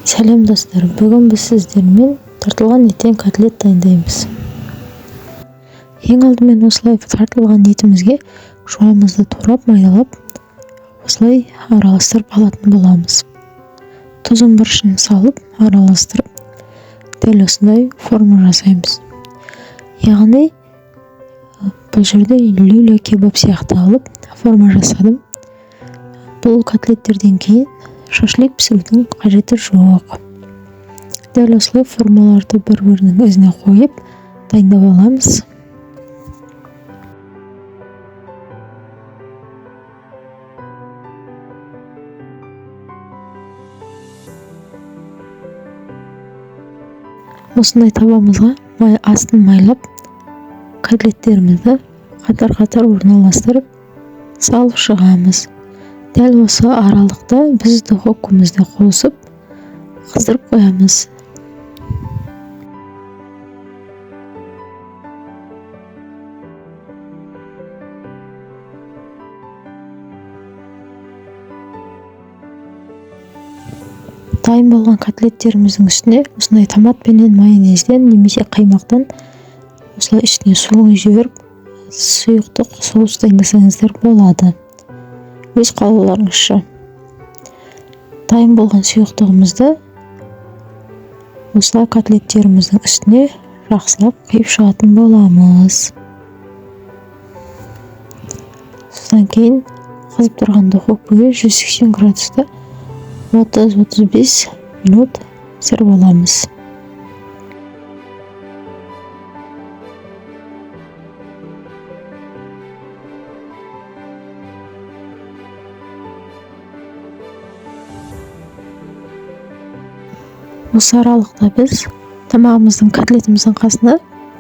Сәлем достар, бүгін біз сіздермен тартылған еттен котлет дайындаймыз. Ең алдымен осылай тартылған етімізге жуамызды турап майдалап, осылай араластырып алатын боламыз. Тұзын біршін салып, араластырып, дәл осындай форма жасаймыз. Яғни бұл жерде люля кебаб сияқты алып, форма жасадым. Бұл котлеттерден кейін шашлик пісірудің қажеті жоқ. Дәл осылай формаларды бір-бірінің ізіне қойып дайындап аламыз. Осындай табамызға астын майлап, котлеттерімізді қатар-қатар орналастырып салып шығамыз. Дәл осы аралықта біз духовкамызды қосып қыздырып қоямыз. Дайын болған котлеттеріміздің үстіне осындай томат пенен майонезден немесе қаймақтан осылай үстіне суын жіберіп, сұйықтық соус дайындасаңыздар болады. Өз қалауларыңызша. Дайын болған сұйықтығымызды осылай котлеттеріміздің үстіне жақсылап құйып шығатын боламыз. Содан кейін қызып тұрған духовкаға 180 градуста 30-35 минут пісіріп аламыз. Осы аралықта біз тамағымыздың котлетіміздің қасына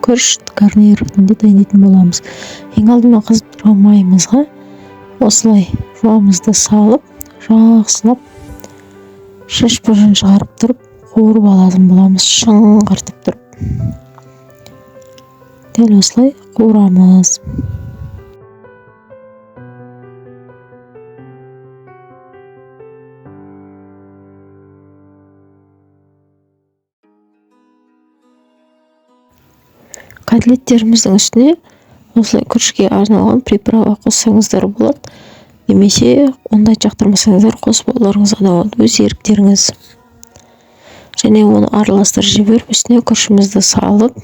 күріш гарнир ретінде дайындайтын боламыз. Ең алдымен қызып тұрған майымызға осылай жуамызды салып, жақсылап шаш-бұрышын шығарып тұрып, қуырып алатын боламыз, шыңғыртып тұрып. Дәл осылай қуырамыз. Котлеттеріміздің үстіне осылай күрішке арналған приправа қоссаңыздар болады, немесе ондай жақтырмасаңыздар қосып алуларыңызға да болады, өз еріктеріңіз. Және оны араластырып жіберіп, үстіне күрішімізді салып,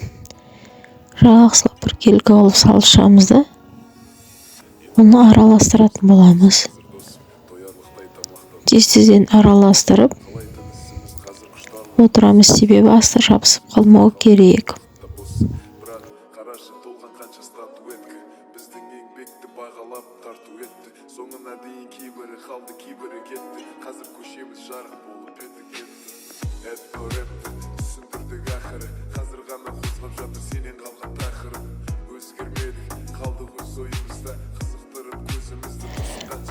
жақсылап бір келкі алып салып шығамыз да, оны араластыратын боламыз. Тез-тезден араластырып отырамыз, себебі асты жабысып қалмау керек. Соңына дейін кейбірі қалды, кейбірі кетті. Қазір көшеміз жарық болып кетті. Әп-дөп түсіндірдік ақыры. Қазір ғана қозғап жатыр сенен қалған тақырып. Өзгермедік, қалдық өз ойымызда, қызықтырып көзімізді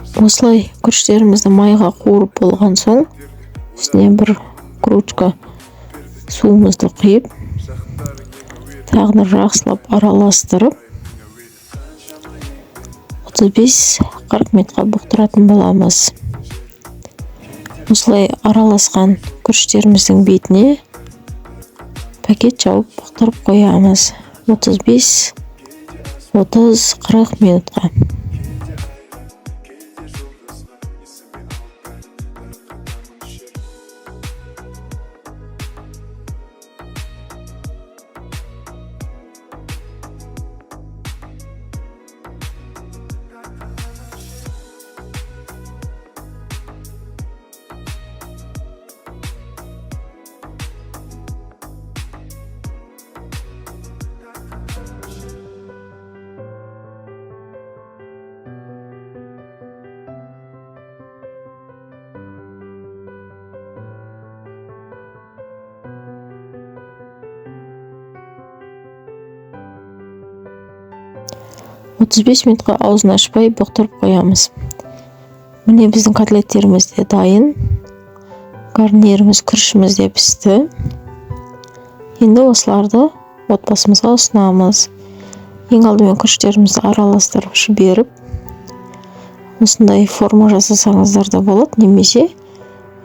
қысқанша. Осылай күріштерімізді майға қуырып болған соң, үстіне бір кружка суымызды құйып, тағы жақсылап араластырып, 35-40 минутқа бұқтыратын боламыз. Осылай араласқан күріштеріміздің бетіне пакет жауып бұқтырып қоямыз. 35-30-40 минутқа. «35 минутқа аузын ашпай бұқтырып қоямыз. Міне біздің котлеттеріміз де дайын. Гарниріміз, күрішіміз де пісті. Енді осыларды отбасымызға ұсынамыз. Ең алдымен күріштерімізді араластырып жіберіп, осындай форма жасасаңыздар да болады, немесе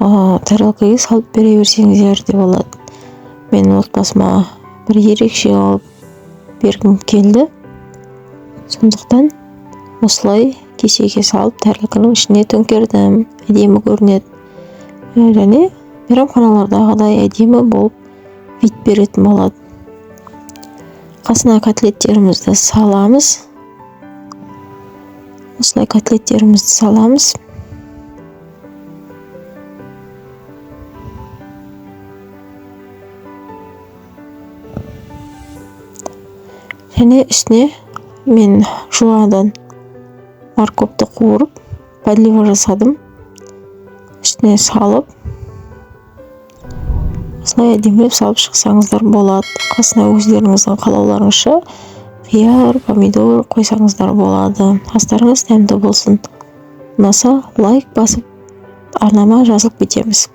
тарелкаға салып бере берсеңіздер де болады. Мен отбасыма бір ерекше қылып бергім келді. Сондықтан осылай кесеге салып тарелканың ішіне төңкердім. Әдемі көрінеді. Және мейрамханалардағыдай әдемі болып вид беретін болады. Қасына котлеттерімізді саламыз. Осылай котлеттерімізді саламыз. Және үстіне мен жуадан морковты қуырып, подлива жасадым. Үстіне салып, осылай әдемілеп салып шықсаңыздар болады. Қасына өздеріңіздің қалауларыңызша қияр, помидор қойсаңыздар болады. Астарыңыз тәмді болсын. Ұнаса лайк басып, арнама жазылып кетеміз.